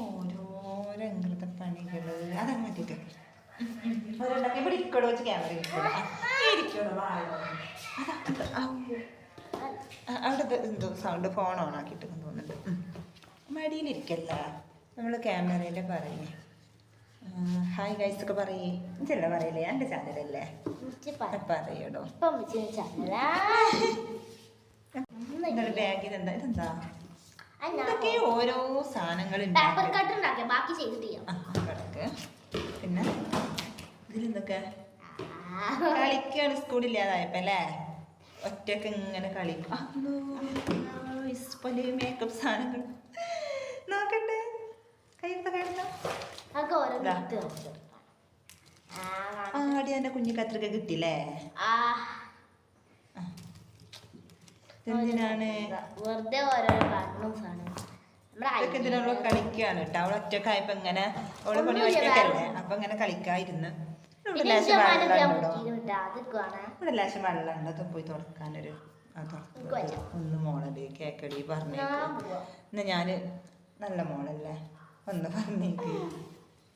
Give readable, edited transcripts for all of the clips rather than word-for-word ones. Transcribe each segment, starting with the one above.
ഓരോരോ ഇങ്ങനത്തെ പണികള് അതങ്ങനെ മാറ്റിട്ട് ഇവിടെ ഇരിക്കടോ വെച്ച് ക്യാമറ ഇരിക്കടോ അവിടെ എന്തോ സൗണ്ട് ഫോൺ ഓൺ ആക്കിയിട്ട് തോന്നുന്നുണ്ട്. മടിയിലിരിക്കല്ല നമ്മൾ ക്യാമറയിൽ പറയുന്നേ. ഹായ് ഗൈസ് ഒക്കെ പറയേ. ഇതല്ല പറയില്ലേ, എൻ്റെ ചാനലല്ലേ പറയടോ. ബാഗിൽ എന്താ ഇതെന്താ ഇതൊക്കെ ഓരോ സാധനങ്ങൾ പിന്നെ ഇതിലെന്തൊക്കെ കളിക്കാണ് സ്കൂളില്ലാതായപ്പോ അല്ലേ. ഒറ്റക്ക് ഇങ്ങനെ കളിക്കും. പല മേക്കപ്പ് സാധനങ്ങൾ നോക്കട്ടെ. ആടി എന്റെ കുഞ്ഞു കത്രിക കിട്ടിയില്ലേ. എന്തിനാണ് ഇതൊക്കെ ഇതിനുള്ള കളിക്കാണ് കേട്ടോ. അവൾ ഒറ്റക്കായപ്പോ ഇങ്ങനെ അവള് പണി ഒറ്റക്കല്ലേ അപ്പൊ ഇങ്ങനെ കളിക്കായിരുന്നു. ഇവിടെ ലേശം വെള്ളമുണ്ട്. അത് പോയി തുറക്കാനൊരു ഒന്ന് മോളല്ലേ കേക്കടി പറഞ്ഞേക്ക്. എന്നാ ഞാന് നല്ല മോളല്ലേ ഒന്ന് പറഞ്ഞേക്ക്.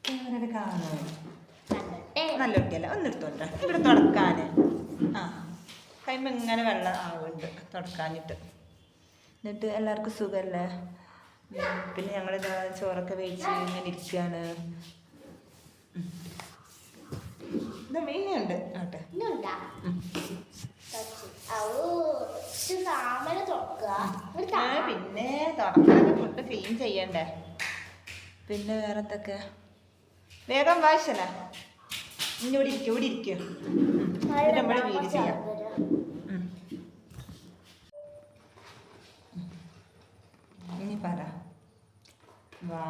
ക്യാമറ കാണോ നല്ല കുട്ടിയല്ല. ഒന്ന് എടുത്തോട്ടെ ഇവിടെ തുടക്കാന്. കൈമ്പ ഇങ്ങനെ വെള്ളം ആവുന്നുണ്ട് തുടക്കാനിട്ട്. എന്നിട്ട് എല്ലാവർക്കും സുഖമല്ലേ. പിന്നെ ഞങ്ങളിതാ ചോറൊക്കെ വേവിച്ച് ഇങ്ങനെ ഇരിക്കുകയാണ്. ഇതാ മീനുണ്ട് ആട്ടെ. പിന്നെ തുടക്കാനൊക്കെ ഫുഡ് ക്ലീൻ ചെയ്യണ്ടേ. പിന്നെ വേറെ എന്തൊക്കെ വേഗം വായിച്ചല്ല. ഇനി ഇവിടെ ഇരിക്കും ഇവിടെ ഇരിക്കും. നമ്മൾ വീട് ചെയ്യാം. ഇനി പറ വാ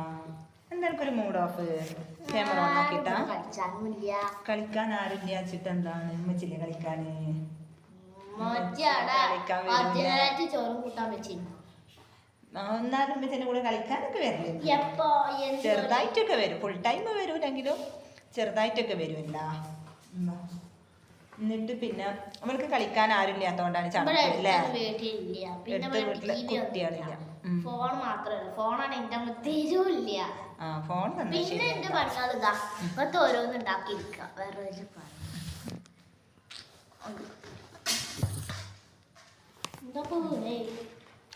എന്തൊരു മൂഡ് ഓഫ്. ക്യാമറ ഓൺ ആക്കിട്ടാ കളിക്കാൻ ആരും വെച്ചിട്ട് എന്താണ് ഉമ്മച്ചില്ലേ കളിക്കാന്. എന്നാലും ഉമ്മച്ചന്റെ കൂടെ കളിക്കാനൊക്കെ വരില്ല. ചെറുതായിട്ടൊക്കെ വരും. ഫുൾ ടൈം വരൂലെങ്കിലും ചെറുതായിട്ടൊക്കെ വരുമല്ല. എന്നിട്ട് പിന്നെ നമ്മൾക്ക് കളിക്കാൻ ആരും ഇല്ലാത്തോണ്ടാണ് ചടപ്പില്ലേ. എടുത്ത വീട്ടില് കുട്ടികളില്ല. ഫോൺ മാത്രമല്ല ഫോണാണ് എന്റെ തരൂല്ല. ഫോൺ പിന്നെ എന്റെ പണികൾ ഇതാ ഇപ്പത്തെ ഓരോന്ന് ഉണ്ടാക്കിയിരിക്കുക. വേറെ ഒരു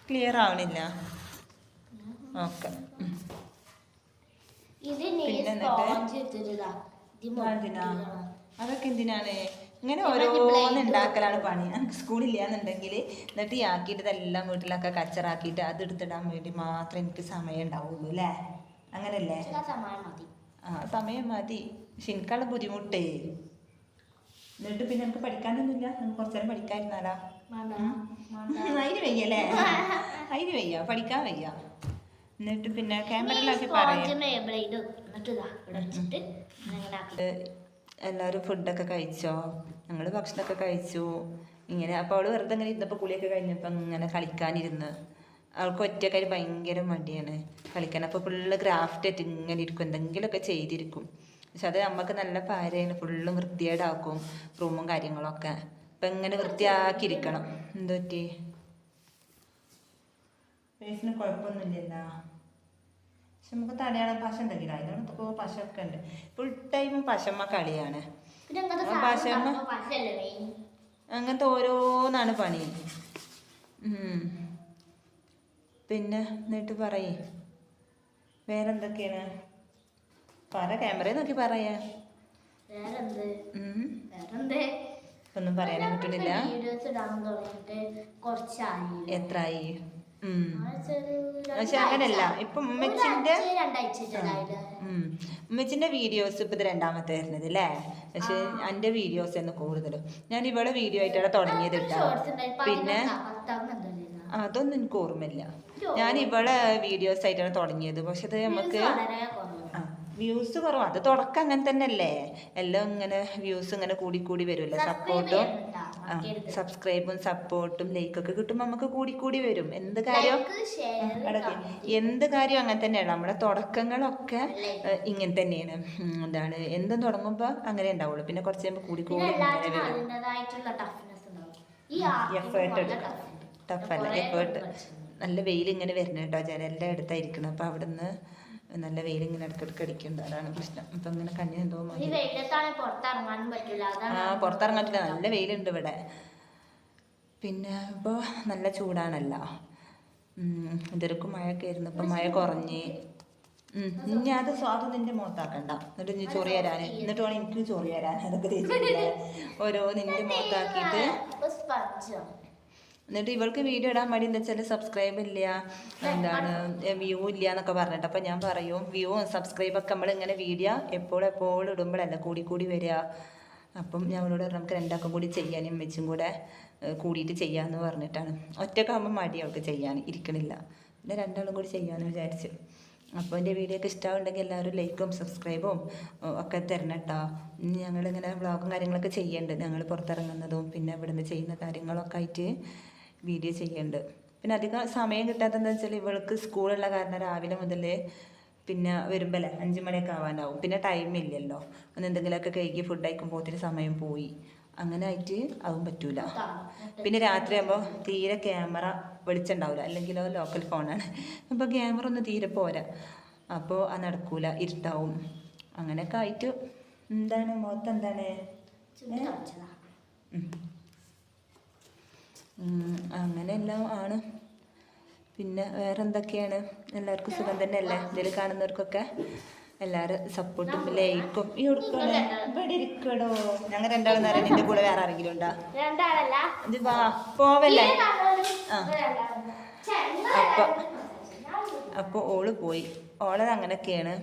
ക്ലിയർ ആവണില്ല. ഓക്കെ അതൊക്കെ എന്തിനാണ് ഇങ്ങനെ ഓരോന്ന് ഉണ്ടാക്കലാണ് പണി. എനിക്ക് സ്കൂളില്ലാന്നുണ്ടെങ്കിൽ എന്നിട്ട് ഈ ആക്കിയിട്ട് ഇതെല്ലാം വീട്ടിലൊക്കെ കച്ചറാക്കിയിട്ട് അത് എടുത്തിടാൻ വേണ്ടി മാത്രമേ എനിക്ക് സമയം ഉണ്ടാവുള്ളൂ അല്ലേ. അങ്ങനല്ലേ. സമയം മതി. പക്ഷെ എനിക്കുള്ള ബുദ്ധിമുട്ടേ. എന്നിട്ട് പിന്നെ നമുക്ക് പഠിക്കാനൊന്നുമില്ല. നമുക്ക് കുറച്ചു നേരം പഠിക്കാതിരുന്നാലാ. അതിന് വയ്യല്ലേ. അതിന് വയ്യ പഠിക്കാൻ വയ്യ. എന്നിട്ട് പിന്നെ ക്യാമറയിലാക്കി പറയാം. എല്ലാവരും ഫുഡൊക്കെ കഴിച്ചോ. ഞങ്ങൾ ഭക്ഷണമൊക്കെ കഴിച്ചു. ഇങ്ങനെ അപ്പോൾ അവൾ വെറുതെ ഇങ്ങനെ ഇരുന്നപ്പോൾ കുളിയൊക്കെ കഴിഞ്ഞപ്പോൾ ഇങ്ങനെ കളിക്കാനിരുന്ന്. അവൾക്ക് ഒറ്റക്കാരി ഭയങ്കര മടിയാണ് കളിക്കാൻ. അപ്പോൾ ഫുള്ള് ക്രാഫ്റ്റ് ആയിട്ട് ഇങ്ങനെ ഇരിക്കും. എന്തെങ്കിലുമൊക്കെ ചെയ്തിരിക്കും. പക്ഷെ അത് നമുക്ക് നല്ല ഭാര്യയാണ്. ഫുള്ള് വൃത്തിയേടാക്കും റൂമും കാര്യങ്ങളൊക്കെ. അപ്പം ഇങ്ങനെ വൃത്തിയാക്കിയിരിക്കണം. എന്ത് പറ്റി ഫേസിന് കുഴപ്പമൊന്നുമില്ലല്ലോ. പക്ഷെ നമുക്ക് തടയാളം പശ എന്തെങ്കിലും അതിനകത്ത് പശയൊക്കെ ഉണ്ട്. ഫുൾ ടൈം പശമ്മ കളിയാണ്. പശമ്മ അങ്ങനത്തെ ഓരോന്നാണ് പണി. പിന്നെ എന്നിട്ട് പറയേ വേറെന്തൊക്കെയാണ് പറ. ക്യാമറയിൽ നോക്കി പറയാ. ഒന്നും പറയാനും കിട്ടണില്ല. എത്രയായി? പക്ഷെ അങ്ങനല്ല. ഇപ്പൊ ഉമ്മച്ചിന്റെ വീഡിയോസ് ഇപ്പൊ ഇത് രണ്ടാമത്തെ വരുന്നത് അല്ലേ. പക്ഷെ എൻ്റെ വീഡിയോസ് എന്ന് കൂടുതലും ഞാൻ ഇവിടെ വീഡിയോ ആയിട്ടാണ് തുടങ്ങിയത് കേട്ടോ. പിന്നെ അതൊന്നും എനിക്ക് ഓർമ്മയില്ല. ഞാൻ ഇവിടെ വീഡിയോസ് ആയിട്ടാണ് തുടങ്ങിയത്. പക്ഷെ അത് നമുക്ക് വ്യൂസ് കുറവാണ്. അത് തുടക്കം അങ്ങനെ തന്നെ അല്ലേ. എല്ലാം ഇങ്ങനെ വ്യൂസ് ഇങ്ങനെ കൂടി കൂടി വരുമല്ലോ. സപ്പോർട്ടും സബ്സ്ക്രൈബും സപ്പോർട്ടും ലൈക്കൊക്കെ കിട്ടുമ്പോൾ നമുക്ക് കൂടി വരും. എന്ത് കാര്യം അങ്ങനെ തന്നെയാണ്. നമ്മുടെ തുടക്കങ്ങളൊക്കെ ഇങ്ങനെ തന്നെയാണ്. എന്താണ് എന്തും തുടങ്ങുമ്പോൾ അങ്ങനെ ഉണ്ടാവുള്ളൂ. പിന്നെ കുറച്ച് കഴിയുമ്പോൾ കൂടി ഇങ്ങനെ വരും. എഫേർട്ട് എടുക്കണം. ടഫല്ല എഫേർട്ട് നല്ല വെയിൽ ഇങ്ങനെ വരുന്നത് കേട്ടോ, ജനലിൻ്റെ അടുത്തായിരിക്കണം. അപ്പോൾ അവിടെ നിന്ന് നല്ല വെയിൽ ഇങ്ങനെ ഇടയ്ക്കിടയ്ക്ക് അടിക്കുന്നുണ്ട്, അതാണ് പ്രശ്നം. അപ്പം ഇങ്ങനെ കണ്ണിന് എന്തോ പുറത്തിറങ്ങാൻ പറ്റില്ല, നല്ല വെയിലുണ്ട് ഇവിടെ. പിന്നെ ഇപ്പോൾ നല്ല ചൂടാണല്ലോ. ഇതൊരുക്കും മഴയൊക്കെ ആയിരുന്നു, ഇപ്പം മഴ കുറഞ്ഞ്. ഇനി അത് നിന്റെ മുഖത്താക്കണ്ട, എന്നിട്ട് ഇനി ചൊറി തരാൻ, എന്നിട്ട് വേണം എനിക്ക് ചൊറി തരാൻ. അതൊക്കെ തേച്ചിട്ടില്ല ഓരോ നിന്റെ മുഖത്താക്കിയിട്ട്. എന്നിട്ട് ഇവൾക്ക് വീഡിയോ ഇടാൻ മടി, എന്താ വെച്ചാൽ സബ്സ്ക്രൈബ് ഇല്ല, എന്താണ് വ്യൂ ഇല്ല എന്നൊക്കെ പറഞ്ഞിട്ട്. അപ്പം ഞാൻ പറയും വ്യൂവും സബ്സ്ക്രൈബൊക്കെ നമ്മളിങ്ങനെ വീഡിയോ എപ്പോഴും ഇടുമ്പോഴല്ല കൂടി വരിക. അപ്പം ഞാൻ അവളോട് പറഞ്ഞു നമുക്ക് രണ്ടാൾക്കും കൂടി ചെയ്യാനും വെച്ചും കൂടെ കൂടിയിട്ട് ചെയ്യാമെന്ന് പറഞ്ഞിട്ടാണ്. ഒറ്റക്കാകുമ്പോൾ മടി അവൾക്ക് ചെയ്യാൻ ഇരിക്കണില്ല, പിന്നെ രണ്ടാളും കൂടി ചെയ്യാമെന്ന് വിചാരിച്ചു. അപ്പോൾ എൻ്റെ വീഡിയോ ഒക്കെ ഇഷ്ടമാവുണ്ടെങ്കിൽ എല്ലാവരും ലൈക്കും സബ്സ്ക്രൈബും ഒക്കെ തരണം കേട്ടോ. ഞങ്ങളിങ്ങനെ വ്ളോഗും കാര്യങ്ങളൊക്കെ ചെയ്യുന്നുണ്ട്, ഞങ്ങൾ പുറത്തിറങ്ങുന്നതും പിന്നെ ഇവിടുന്ന് ചെയ്യുന്ന കാര്യങ്ങളൊക്കെ ആയിട്ട് വീഡിയോ ചെയ്യുന്നുണ്ട്. പിന്നെ അധികം സമയം കിട്ടാത്തതെന്ന് വെച്ചാൽ ഇവൾക്ക് സ്കൂളുള്ള കാരണം രാവിലെ മുതൽ പിന്നെ വരുമ്പോൾ 5 മണിയൊക്കെ ആവാനാവും, പിന്നെ ടൈമില്ലല്ലോ. ഒന്ന് എന്തെങ്കിലുമൊക്കെ കഴുകി ഫുഡ് കഴിക്കുമ്പോൾ ഒത്തിരി സമയം പോയി, അങ്ങനെ ആയിട്ട് അതും പറ്റൂല. പിന്നെ രാത്രിയാകുമ്പോൾ തീരെ ക്യാമറ വെളിച്ചുണ്ടാവില്ല, അല്ലെങ്കിലോ ലോക്കൽ ഫോണാണ്, അപ്പോൾ ക്യാമറ ഒന്നും തീരെ പോരാ, അപ്പോൾ അത് നടക്കൂല, ഇരുട്ടാവും. അങ്ങനെയൊക്കെ ആയിട്ട് എന്താണ് മുഖത്ത് എന്താണ് അങ്ങനെയെല്ലാം ആണ്. പിന്നെ വേറെ എന്തൊക്കെയാണ്? എല്ലാവർക്കും സുഖം തന്നെയല്ലേ? ഇതിൽ കാണുന്നവർക്കൊക്കെ എല്ലാവരും സപ്പോർട്ടും ലൈക്കും ഈ കൊടുക്കണേ. ഇവിടെ ഇരിക്കടോ, ഞങ്ങൾ രണ്ടാളും നേരം നിന്റെ കൂടെ വേറെ ആരെങ്കിലും ഉണ്ടാ? ഇത് വാ പോവല്ലേ. അപ്പോൾ ഓള് പോയി, ഓളത് അങ്ങനെയൊക്കെയാണ്.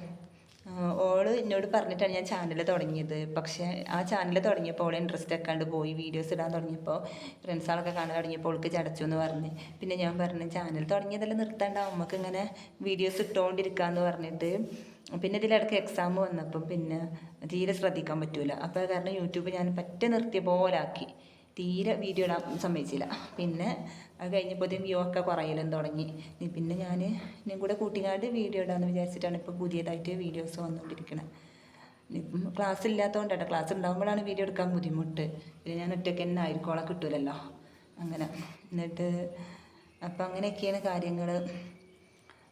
ഓള് എന്നോട് പറഞ്ഞിട്ടാണ് ഞാൻ ചാനൽ തുടങ്ങിയത്. പക്ഷേ ആ ചാനൽ തുടങ്ങിയപ്പോൾ ഓളെ ഇൻട്രസ്റ്റ് ആക്കാണ്ട് പോയി, വീഡിയോസ് ഇടാൻ തുടങ്ങിയപ്പോൾ ഫ്രണ്ട്സുകളൊക്കെ കാണാൻ തുടങ്ങിയപ്പോൾ ഓൾക്ക് ചടച്ചു എന്ന് പറഞ്ഞ്. പിന്നെ ഞാൻ പറഞ്ഞു ചാനൽ തുടങ്ങിയതെല്ലാം നിർത്താണ്ടാവും, നമുക്ക് ഇങ്ങനെ വീഡിയോസ് ഇട്ടുകൊണ്ടിരിക്കാമെന്ന് പറഞ്ഞിട്ട്. പിന്നെ ഇതിലിടയ്ക്ക് എക്സാം വന്നപ്പം പിന്നെ തീരെ ശ്രദ്ധിക്കാൻ പറ്റൂല, അപ്പോൾ കാരണം യൂട്യൂബ് ഞാൻ നിർത്തിയ പോലെ ആക്കി, തീരെ വീഡിയോ ഇടാൻ സമ്മതിച്ചില്ല. പിന്നെ അത് കഴിഞ്ഞപ്പോൾ വ്യൂ ഒക്കെ കുറയലും തുടങ്ങി. പിന്നെ ഞാൻ ഇനിയും കൂടെ കൂട്ടിക്കാണ്ട് വീഡിയോ ഇടാമെന്ന് വിചാരിച്ചിട്ടാണ് ഇപ്പോൾ പുതിയതായിട്ട് വീഡിയോസ് വന്നുകൊണ്ടിരിക്കുന്നത്. ഇപ്പം ക്ലാസ് ഇല്ലാത്തതുകൊണ്ടാണ്, ക്ലാസ് ഉണ്ടാകുമ്പോഴാണ് വീഡിയോ എടുക്കാൻ ബുദ്ധിമുട്ട്. പിന്നെ ഞാൻ ഒറ്റയ്ക്ക് തന്നെ ആയിരിക്കും, ഓളെ കിട്ടൂലല്ലോ അങ്ങനെ. എന്നിട്ട് അപ്പം അങ്ങനെയൊക്കെയാണ് കാര്യങ്ങൾ.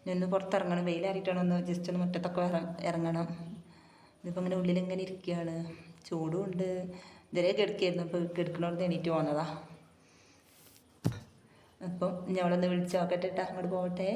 നിന്ന് പുറത്തിറങ്ങണം, വെയിലാറിയിട്ടാണ് ഒന്ന് ജസ്റ്റ് ഒന്ന് മുറ്റത്തൊക്കെ ഇറങ്ങണം. ഇതിപ്പോൾ ഇങ്ങനെ ഉള്ളിലിങ്ങനെ ഇരിക്കുകയാണ്, ചൂടും ഉണ്ട്. ഇതുവരെ കിടക്കുകയായിരുന്നു, ഇപ്പോൾ കിടക്കണോടത്ത് എണീറ്റ് പോകുന്നതാ. അപ്പം ഞങ്ങളൊന്ന് വിളിച്ച് നോക്കട്ടെ, അങ്ങോട്ട് പോകട്ടെ.